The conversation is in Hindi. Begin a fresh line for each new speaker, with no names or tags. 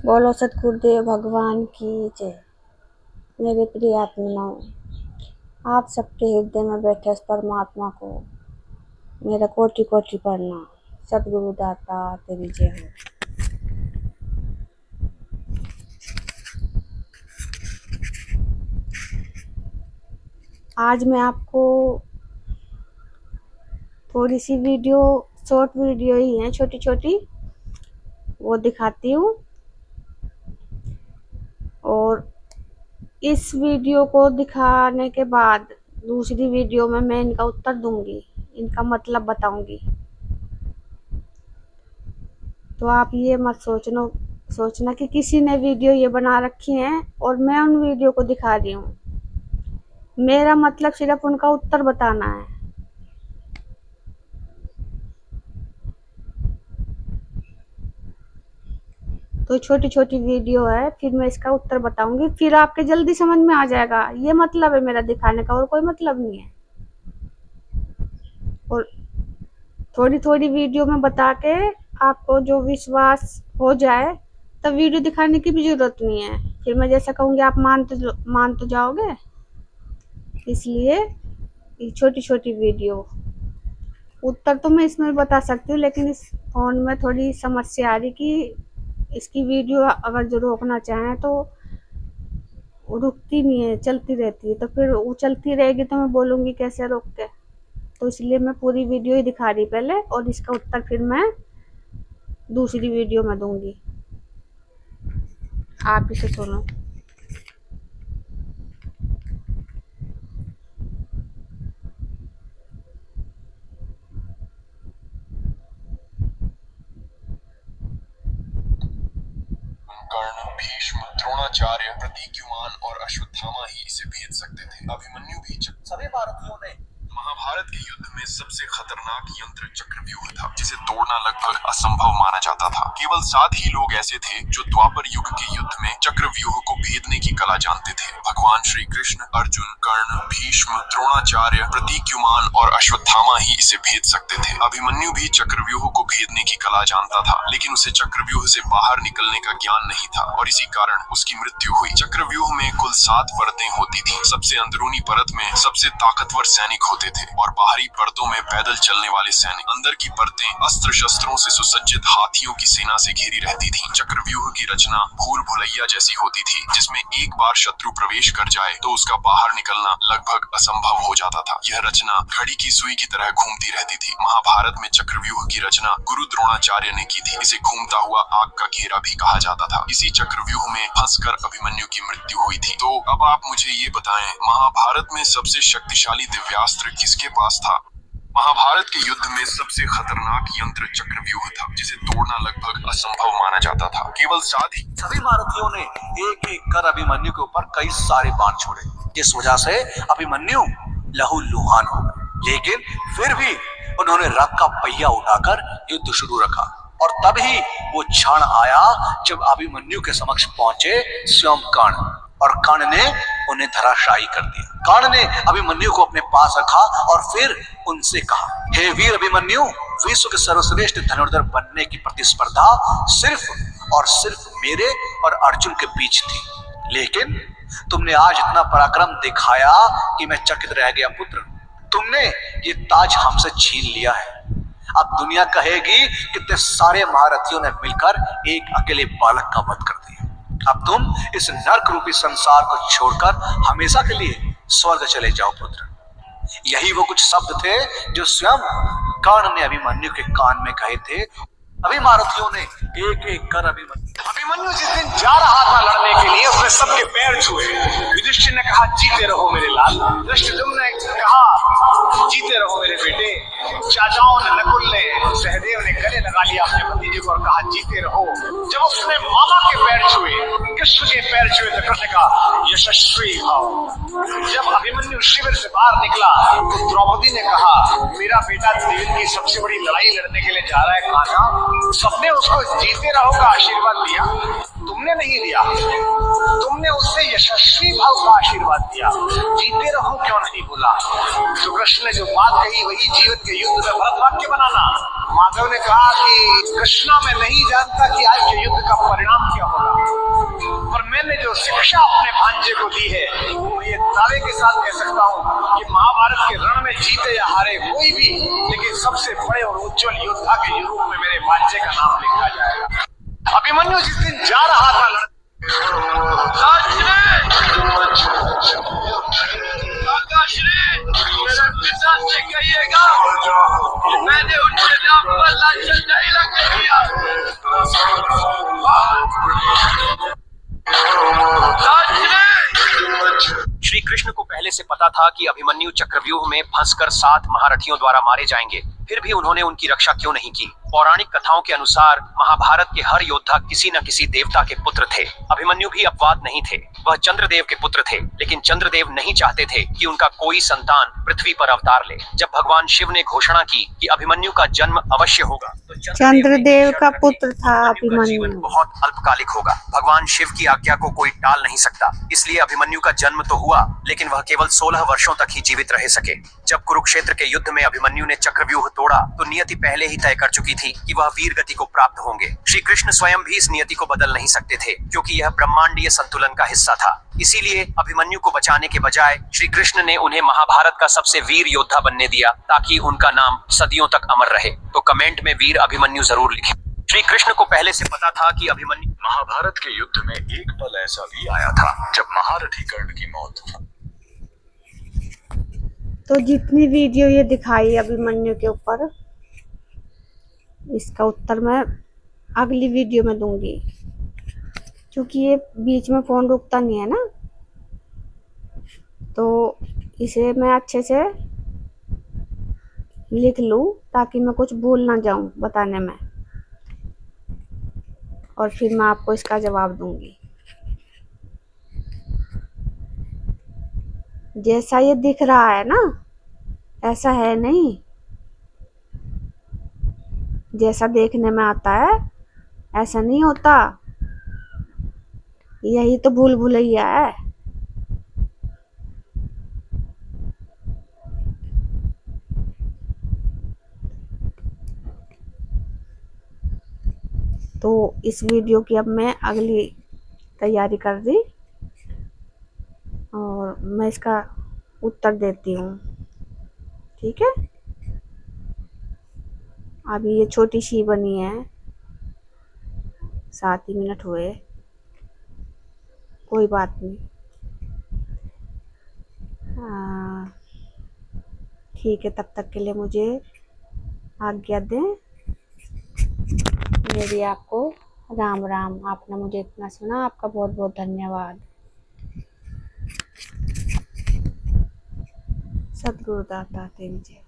बोलो सतगुरुदेव भगवान की जय। मेरे प्रिय आत्माओं, आप सबके हृदय में बैठे उस परमात्मा को मेरा कोटि कोटि प्रणाम। सतगुरु दाता तेरी जय हो। आज मैं आपको थोड़ी सी वीडियो, शॉर्ट वीडियो ही है, छोटी छोटी, वो दिखाती हूँ। और इस वीडियो को दिखाने के बाद दूसरी वीडियो में मैं इनका उत्तर दूंगी, इनका मतलब बताऊंगी। तो आप ये मत सोचना कि किसी ने वीडियो ये बना रखी है और मैं उन वीडियो को दिखा रही हूँ। मेरा मतलब सिर्फ उनका उत्तर बताना है। तो छोटी छोटी वीडियो है, फिर मैं इसका उत्तर बताऊंगी, फिर आपके जल्दी समझ में आ जाएगा। ये मतलब है मेरा दिखाने का, और कोई मतलब नहीं है। और थोड़ी थोड़ी वीडियो में बता के आपको जो विश्वास हो जाए, तब वीडियो दिखाने की भी जरूरत नहीं है। फिर मैं जैसा कहूँगी आप मान तो जाओगे। इसलिए ये छोटी छोटी वीडियो, उत्तर तो मैं इसमें बता सकती हूँ, लेकिन इस फोन में थोड़ी समस्या आ रही कि इसकी वीडियो अगर जो रोकना चाहें तो रुकती नहीं है, चलती रहती है। तो फिर वो चलती रहेगी तो मैं बोलूँगी कैसे रोक के। तो इसलिए मैं पूरी वीडियो ही दिखा रही पहले, और इसका उत्तर फिर मैं दूसरी वीडियो में दूंगी। आप इसे सुनो।
कर्ण, भीष्म, द्रोणाचार्य, प्रतीक्युमान और अश्वत्थामा ही इसे भेद सकते थे। अभिमन्यु भी सभी भारतीयों ने महाभारत के युद्ध में सबसे खतरनाक यंत्र चक्रव्यूह था, जिसे तोड़ना लगभग असंभव माना जाता था। केवल 7 ही लोग ऐसे थे जो द्वापर युग के युद्ध में चक्रव्यूह को भेदने की कला जानते थे। भगवान श्री कृष्ण, अर्जुन, कर्ण, भीष्म, द्रोणाचार्य, प्रतीक्युमान और अश्वत्थामा ही इसे भेद सकते थे। अभिमन्यु भी चक्रव्यूह को भेदने की कला जानता था, लेकिन उसे चक्रव्यूह से बाहर निकलने का ज्ञान नहीं था, और इसी कारण उसकी मृत्यु हुई। चक्रव्यूह में कुल 7 परतें होती थी। सबसे अंदरूनी परत में सबसे ताकतवर सैनिक होते थे, और बाहरी परतों में पैदल चलने वाले सैनिक। अंदर की परतें अस्त्र शस्त्रों से सुसज्जित हाथियों की सेना से घिरी रहती थीं। चक्रव्यूह की रचना भूल भुलैया जैसी होती थी, जिसमें एक बार शत्रु प्रवेश कर जाए तो उसका बाहर निकलना लगभग असंभव हो जाता था। यह रचना घड़ी की सुई की तरह घूमती रहती थी। महाभारत में चक्रव्यूह की रचना गुरु द्रोणाचार्य ने की थी। इसे घूमता हुआ आग का घेरा भी कहा जाता था। इसी चक्रव्यूह में फंसकर अभिमन्यु की मृत्यु हुई थी। तो अब आप मुझे ये बताएं, महाभारत में सबसे शक्तिशाली दिव्यास्त्र किसके पास था? महाभारत के युद्ध में सबसे खतरनाक यंत्र चक्रव्यूह था, जिसे तोड़ना लगभग असंभव माना जाता था। केवल 7 ही सभी भारतीयों ने एक एक कर अभिमन्यु के ऊपर कई सारे बाण छोड़े, जिस वजह से अभिमन्यु लहूलुहान हो गए। लेकिन फिर भी उन्होंने रथ का पहिया उठाकर युद्ध शुरू रखा, और तभी वो क्षण आया जब अभिमन्यु के समक्ष पहुंचे स्वयं कर्ण, और कर्ण ने उन्हें धराशायी कर दिया। कर्ण ने अभिमन्यु को अपने पास रखा और फिर उनसे कहा, हे वीर अभिमन्यु, विश्व के सर्वश्रेष्ठ धनुर्धर बनने की प्रतिस्पर्धा सिर्फ और सिर्फ मेरे और अर्जुन के बीच थी, लेकिन तुमने आज इतना पराक्रम दिखाया कि मैं चकित रह गया। पुत्र, तुमने ये ताज हमसे छीन लिया है। अब दुनिया कहेगी कि ते सारे महारथियों ने मिलकर एक अकेले बालक का वध कर दिया। अब तुम इस नर्क रूपी संसार को छोड़कर हमेशा के लिए स्वर्ग चले जाओ। पुत्र, यही वो कुछ शब्द थे जो स्वयं कर्ण ने अभिमन्यु के कान में कहे थे। अभी महारथियों ने एक एक कर अभिमन्यु जिस दिन जा रहा था लड़ने के लिए, उसने सबके पैर छुए। युधिष्ठिर ने कहा, जीते रहो मेरे लाल। धृष्टद्युम्न ने कहा, जीते रहो मेरे बेटे। चाचाओं ने, नकुल ने, सहदेव ने गले लगा लिया अपने भतीजे को और कहा, जीते रहो। जब उसने मामा के पैर छुए, कृष्ण के पैर छुए, तो कृष्ण ने कहा, यशस्वी भव। जब अभिमन्यु शिविर से बाहर निकला तो द्रौपदी ने कहा, मेरा बेटा देव की सबसे बड़ी लड़ाई लड़ने के लिए जा रहा है। कान्हा, सबने उसको जीते रहो का आशीर्वाद दिया, तुमने नहीं दिया। तुमने उससे यशस्वी भाव का आशीर्वाद दिया, जीते रहो क्यों नहीं बोला? तो कृष्ण ने जो बात कही वही जीवन के युद्ध में भरत वाक्य बनाना। माधव ने कहा कि कृष्णा मैं नहीं जानता कि आज के युद्ध का परिणाम क्या होगा। भांजे को दी है। और ये दावे के साथ कह सकता हूँ कि महाभारत के रण में जीते या हारे कोई भी, लेकिन सबसे बड़े और उज्जवल योद्धा के रूप में मेरे भांजे का नाम लिखा जाएगा। अभिमन्यु जिस दिन जा रहा था मेरे पिता से कहिएगा मैंने उनके नाम पर लांछन नहीं लगने दिया। श्री कृष्ण को पहले से पता था कि अभिमन्यु चक्रव्यूह में फंसकर 7 महारथियों द्वारा मारे जाएंगे, फिर भी उन्होंने उनकी रक्षा क्यों नहीं की। पौराणिक कथाओं के अनुसार महाभारत के हर योद्धा किसी न किसी देवता के पुत्र थे। अभिमन्यु भी अपवाद नहीं थे। वह चंद्रदेव के पुत्र थे, लेकिन चंद्रदेव नहीं चाहते थे कि उनका कोई संतान पृथ्वी पर अवतार ले। जब भगवान शिव ने घोषणा की कि अभिमन्यु का जन्म अवश्य होगा, तो
चंद्रदेव का पुत्र था अभिमन्यु।
जीवन बहुत अल्पकालिक होगा। भगवान शिव की आज्ञा को कोई टाल नहीं सकता। इसलिए अभिमन्यु का जन्म तो हुआ, लेकिन वह केवल 16 वर्षों तक ही जीवित रह सके। जब कुरुक्षेत्र के युद्ध में अभिमन्यु ने चक्रव्यूह तोड़ा, तो नियति पहले ही तय कर चुकी थी कि वह वीर गति को प्राप्त होंगे। श्री कृष्ण स्वयं भी इस नियति को बदल नहीं सकते थे, क्योंकि यह ब्रह्मांडीय संतुलन का हिस्सा था। इसीलिए अभिमन्यु को बचाने के बजाय श्री कृष्ण ने उन्हें महाभारत का सबसे वीर योद्धा बनने दिया, ताकि उनका नाम सदियों तक अमर रहे। तो कमेंट में वीर अभिमन्यु जरूर लिखें। श्री कृष्ण को पहले से पता था कि अभिमन्यु
महाभारत के युद्ध में एक पल ऐसा भी आया था जब महारथी कर्ण की मौत।
तो जितनी वीडियो ये दिखाई अभिमन्यु के ऊपर, इसका उत्तर मैं अगली वीडियो में दूंगी, क्योंकि ये बीच में फोन रुकता नहीं है ना, तो इसे मैं अच्छे से लिख लूं ताकि मैं कुछ भूल ना जाऊं बताने में, और फिर मैं आपको इसका जवाब दूंगी। जैसा ये दिख रहा है ना, ऐसा है नहीं। जैसा देखने में आता है ऐसा नहीं होता। यही तो भूल भुलैया है। तो इस वीडियो की अब मैं अगली तैयारी कर दी और मैं इसका उत्तर देती हूँ, ठीक है। अभी ये छोटी सी बनी है, 7 ही मिनट हुए, कोई बात नहीं। ठीक है, तब तक के लिए मुझे आज्ञा दें। मेरी आपको राम राम। आपने मुझे इतना सुना, आपका बहुत बहुत धन्यवाद। सद्गुरु दाता जय।